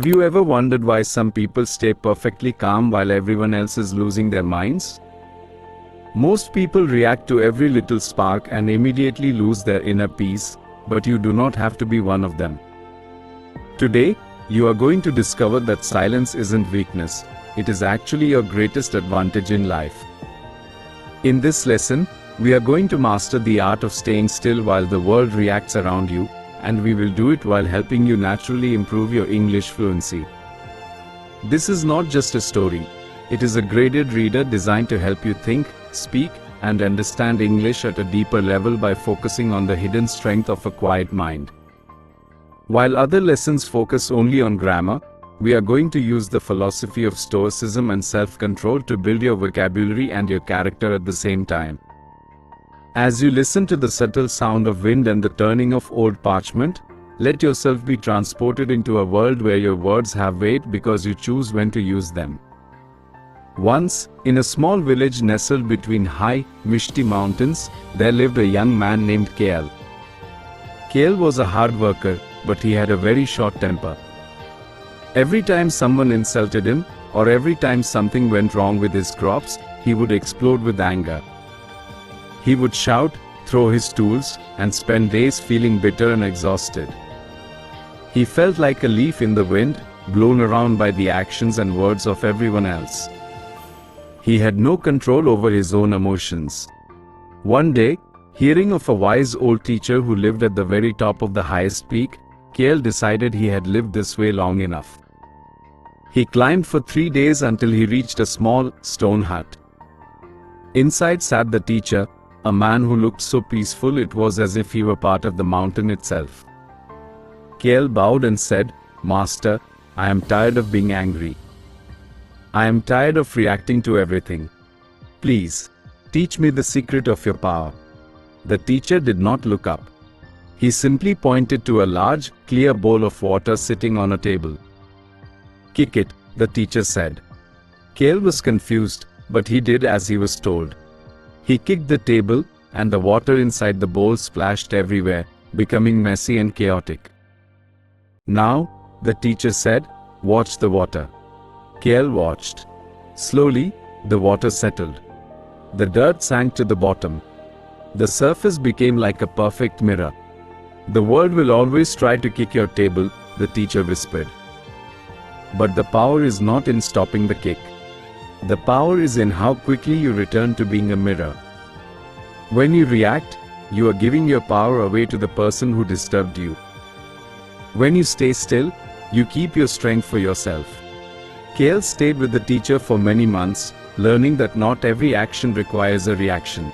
Have you ever wondered why some people stay perfectly calm while everyone else is losing their minds? Most people react to every little spark and immediately lose their inner peace, but you do not have to be one of them. Today, you are going to discover that silence isn't weakness, it is actually your greatest advantage in life. In this lesson, we are going to master the art of staying still while the world reacts around you, and we will do it while helping you naturally improve your English fluency. This is not just a story, it is a graded reader designed to help you think, speak, and understand English at a deeper level by focusing on the hidden strength of a quiet mind. While other lessons focus only on grammar, we are going to use the philosophy of stoicism and self-control to build your vocabulary and your character at the same time. As you listen to the subtle sound of wind and the turning of old parchment, let yourself be transported into a world where your words have weight because you choose when to use them. Once, in a small village nestled between high, misty mountains, there lived a young man named Kale. Kale was a hard worker, but he had a very short temper. Every time someone insulted him, or every time something went wrong with his crops, he would explode with anger. He would shout, throw his tools, and spend days feeling bitter and exhausted. He felt like a leaf in the wind, blown around by the actions and words of everyone else. He had no control over his own emotions. One day, hearing of a wise old teacher who lived at the very top of the highest peak, Kale decided he had lived this way long enough. He climbed for 3 days until he reached a small, stone hut. Inside sat the teacher, a man who looked so peaceful it was as if he were part of the mountain itself. Kale bowed and said, "Master, I am tired of being angry. I am tired of reacting to everything. Please, teach me the secret of your power." The teacher did not look up. He simply pointed to a large, clear bowl of water sitting on a table. "Kick it," the teacher said. Kale was confused, but he did as he was told. He kicked the table, and the water inside the bowl splashed everywhere, becoming messy and chaotic. "Now," the teacher said, "watch the water." Kale watched. Slowly, the water settled. The dirt sank to the bottom. The surface became like a perfect mirror. "The world will always try to kick your table," the teacher whispered. "But the power is not in stopping the kick. The power is in how quickly you return to being a mirror. When you react, you are giving your power away to the person who disturbed you. When you stay still, you keep your strength for yourself." Kale stayed with the teacher for many months, learning that not every action requires a reaction.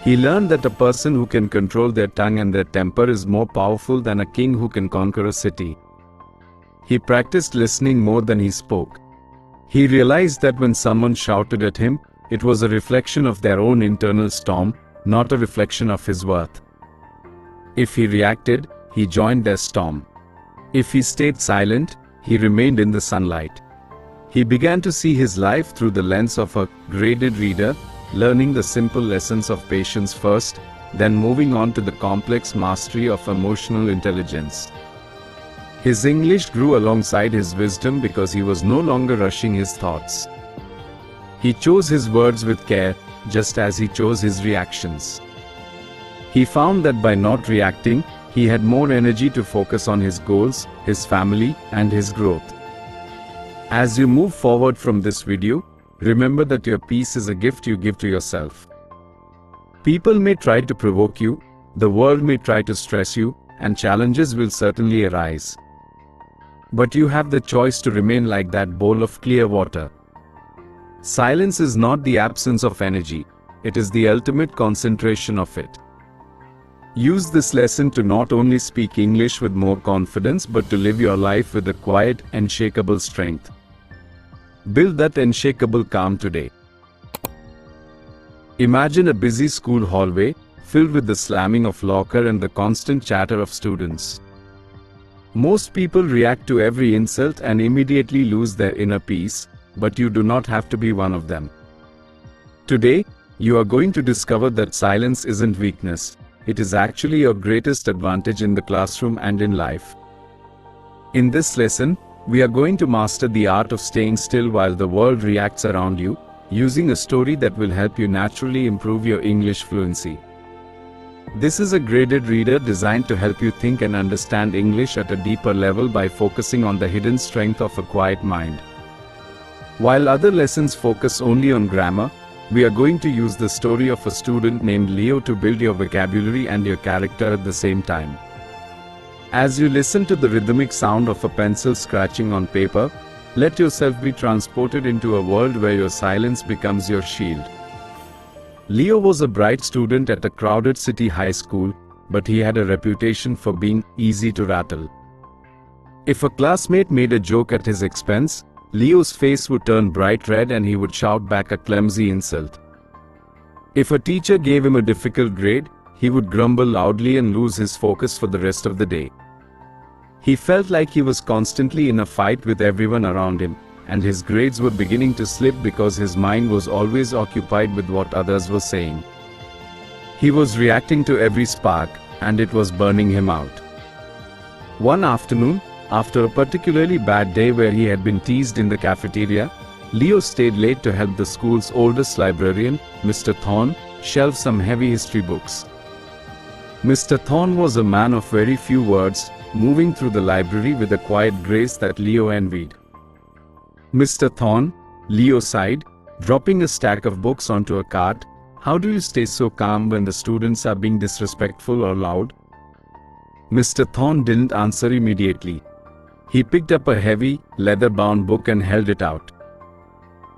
He learned that a person who can control their tongue and their temper is more powerful than a king who can conquer a city. He practiced listening more than he spoke. He realized that when someone shouted at him, it was a reflection of their own internal storm, not a reflection of his worth. If he reacted, he joined their storm. If he stayed silent, he remained in the sunlight. He began to see his life through the lens of a graded reader, learning the simple lessons of patience first, then moving on to the complex mastery of emotional intelligence. His English grew alongside his wisdom because he was no longer rushing his thoughts. He chose his words with care, just as he chose his reactions. He found that by not reacting, he had more energy to focus on his goals, his family, and his growth. As you move forward from this video, remember that your peace is a gift you give to yourself. People may try to provoke you, the world may try to stress you, and challenges will certainly arise. But you have the choice to remain like that bowl of clear water. Silence is not the absence of energy, it is the ultimate concentration of it. Use this lesson to not only speak English with more confidence but to live your life with a quiet, unshakable strength. Build that unshakable calm today. Imagine a busy school hallway, filled with the slamming of locker and the constant chatter of students. Most people react to every insult and immediately lose their inner peace, but you do not have to be one of them. Today, you are going to discover that silence isn't weakness, it is actually your greatest advantage in the classroom and in life. In this lesson, we are going to master the art of staying still while the world reacts around you, using a story that will help you naturally improve your English fluency. This is a graded reader designed to help you think and understand English at a deeper level by focusing on the hidden strength of a quiet mind. While other lessons focus only on grammar, we are going to use the story of a student named Leo to build your vocabulary and your character at the same time. As you listen to the rhythmic sound of a pencil scratching on paper, let yourself be transported into a world where your silence becomes your shield. Leo was a bright student at a crowded city high school, but he had a reputation for being easy to rattle. If a classmate made a joke at his expense, Leo's face would turn bright red and he would shout back a clumsy insult. If a teacher gave him a difficult grade, he would grumble loudly and lose his focus for the rest of the day. He felt like he was constantly in a fight with everyone around him, and his grades were beginning to slip because his mind was always occupied with what others were saying. He was reacting to every spark, and it was burning him out. One afternoon, after a particularly bad day where he had been teased in the cafeteria, Leo stayed late to help the school's oldest librarian, Mr. Thorne, shelve some heavy history books. Mr. Thorne was a man of very few words, moving through the library with a quiet grace that Leo envied. "Mr. Thorne," Leo sighed, dropping a stack of books onto a cart, "how do you stay so calm when the students are being disrespectful or loud?" Mr. Thorne didn't answer immediately. He picked up a heavy, leather-bound book and held it out.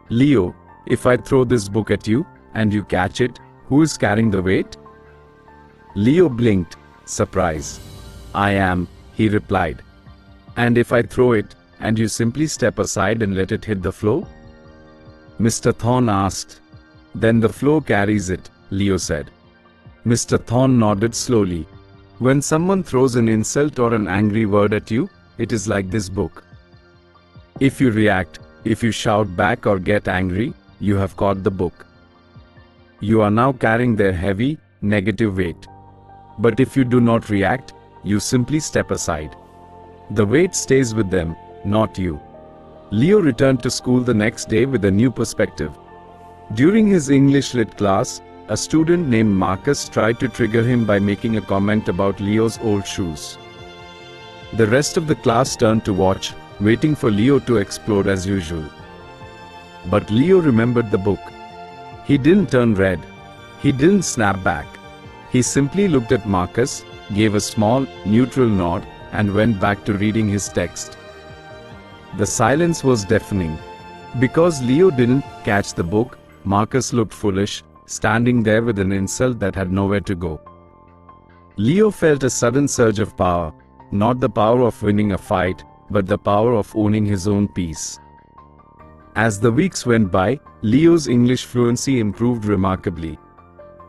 "Leo, if I throw this book at you, and you catch it, who is carrying the weight?" Leo blinked, surprise. "I am," he replied. "And if I throw it, and you simply step aside and let it hit the floor?" Mr. Thorne asked. "Then the floor carries it," Leo said. Mr. Thorne nodded slowly. "When someone throws an insult or an angry word at you, it is like this book. If you react, if you shout back or get angry, you have caught the book. You are now carrying their heavy, negative weight. But if you do not react, you simply step aside. The weight stays with them, not you." Leo returned to school the next day with a new perspective. During his English Lit class, a student named Marcus tried to trigger him by making a comment about Leo's old shoes. The rest of the class turned to watch, waiting for Leo to explode as usual. But Leo remembered the book. He didn't turn red. He didn't snap back. He simply looked at Marcus, gave a small, neutral nod, and went back to reading his text. The silence was deafening. Because Leo didn't catch the book, Marcus looked foolish, standing there with an insult that had nowhere to go. Leo felt a sudden surge of power, not the power of winning a fight, but the power of owning his own peace. As the weeks went by, Leo's English fluency improved remarkably.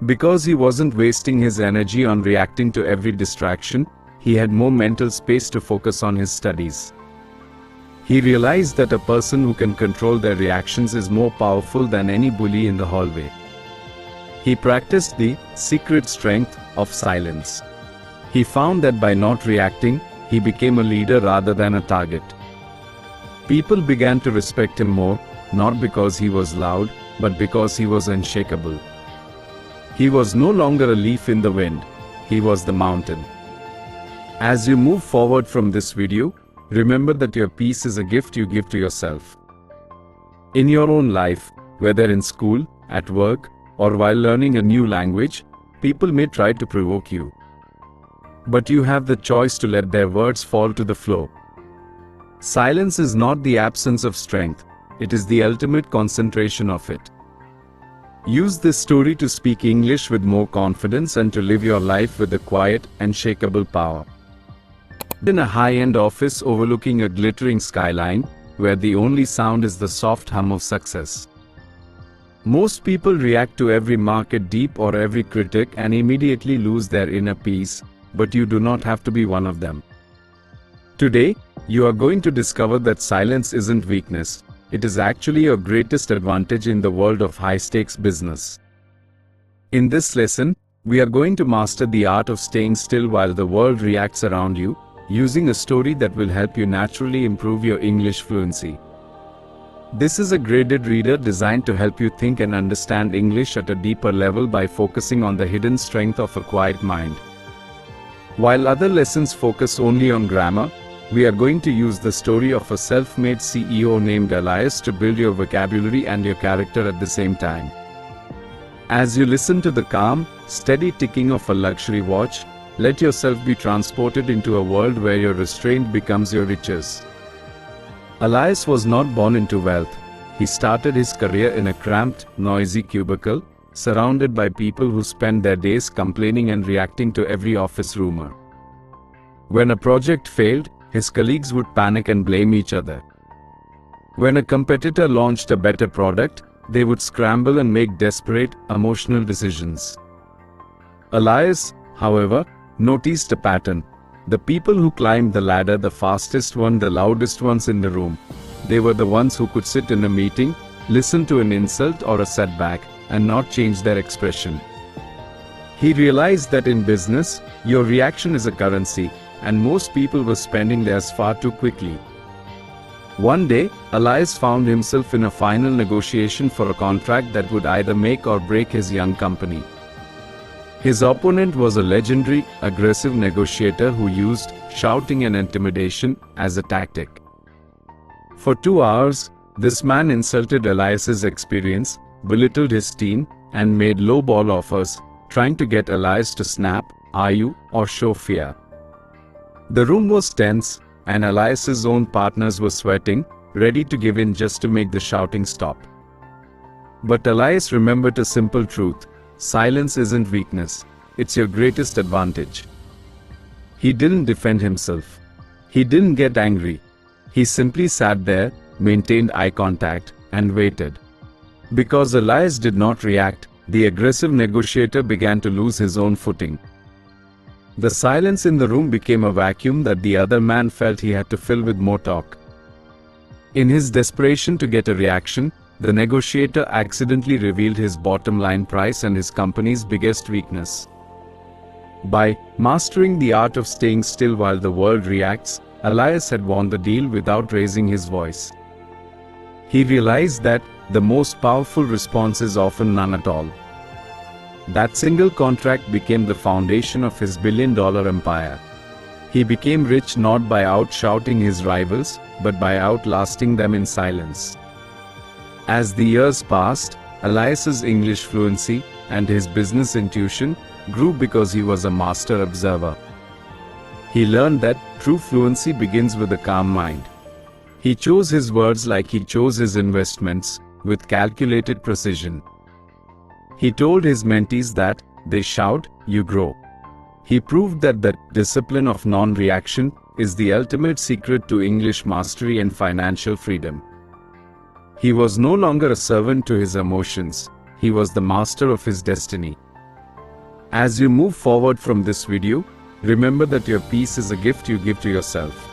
Because he wasn't wasting his energy on reacting to every distraction, he had more mental space to focus on his studies. He realized that a person who can control their reactions is more powerful than any bully in the hallway. He practiced the secret strength of silence. He found that by not reacting, he became a leader rather than a target. People began to respect him more, not because he was loud, but because he was unshakable. He was no longer a leaf in the wind. He was the mountain. As you move forward from this video, remember that your peace is a gift you give to yourself. In your own life, whether in school, at work, or while learning a new language, people may try to provoke you. But you have the choice to let their words fall to the floor. Silence is not the absence of strength, it is the ultimate concentration of it. Use this story to speak English with more confidence and to live your life with a quiet, unshakable power. In a high-end office overlooking a glittering skyline, where the only sound is the soft hum of success. Most people react to every market deep or every critic and immediately lose their inner peace, but you do not have to be one of them. Today, you are going to discover that silence isn't weakness. It is actually your greatest advantage in the world of high-stakes business. In this lesson, we are going to master the art of staying still while the world reacts around you, using a story that will help you naturally improve your English fluency. This is a graded reader designed to help you think and understand English at a deeper level by focusing on the hidden strength of a quiet mind. While other lessons focus only on grammar, we are going to use the story of a self-made CEO named Elias to build your vocabulary and your character at the same time. As you listen to the calm, steady ticking of a luxury watch, let yourself be transported into a world where your restraint becomes your riches. Elias was not born into wealth. He started his career in a cramped, noisy cubicle, surrounded by people who spent their days complaining and reacting to every office rumor. When a project failed, his colleagues would panic and blame each other. When a competitor launched a better product, they would scramble and make desperate, emotional decisions. Elias, however, noticed a pattern. The people who climbed the ladder the fastest were the loudest ones in the room. They were the ones who could sit in a meeting, listen to an insult or a setback, and not change their expression. He realized that in business, your reaction is a currency, and most people were spending theirs far too quickly. One day, Elias found himself in a final negotiation for a contract that would either make or break his young company. His opponent was a legendary, aggressive negotiator who used shouting and intimidation as a tactic. For 2 hours, this man insulted Elias's experience, belittled his team, and made low-ball offers, trying to get Elias to snap, argue, or show fear. The room was tense, and Elias's own partners were sweating, ready to give in just to make the shouting stop. But Elias remembered a simple truth: silence isn't weakness, it's your greatest advantage. He didn't defend himself. He didn't get angry. He simply sat there, maintained eye contact, and waited. Because Elias did not react, the aggressive negotiator began to lose his own footing. The silence in the room became a vacuum that the other man felt he had to fill with more talk. In his desperation to get a reaction, the negotiator accidentally revealed his bottom line price and his company's biggest weakness. By mastering the art of staying still while the world reacts, Elias had won the deal without raising his voice. He realized that the most powerful response is often none at all. That single contract became the foundation of his billion-dollar empire. He became rich not by outshouting his rivals, but by outlasting them in silence. As the years passed, Elias's English fluency and his business intuition grew because he was a master observer. He learned that true fluency begins with a calm mind. He chose his words like he chose his investments, with calculated precision. He told his mentees that, they shout, you grow. He proved that the discipline of non-reaction is the ultimate secret to English mastery and financial freedom. He was no longer a servant to his emotions, he was the master of his destiny. As you move forward from this video, remember that your peace is a gift you give to yourself.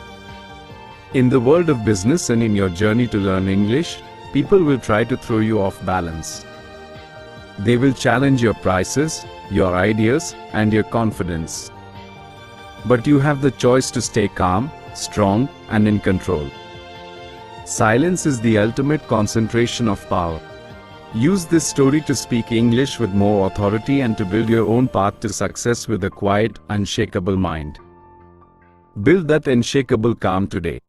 In the world of business and in your journey to learn English, people will try to throw you off balance. They will challenge your prices, your ideas, and your confidence. But you have the choice to stay calm, strong, and in control. Silence is the ultimate concentration of power. Use this story to speak English with more authority and to build your own path to success with a quiet, unshakable mind. Build that unshakable calm today.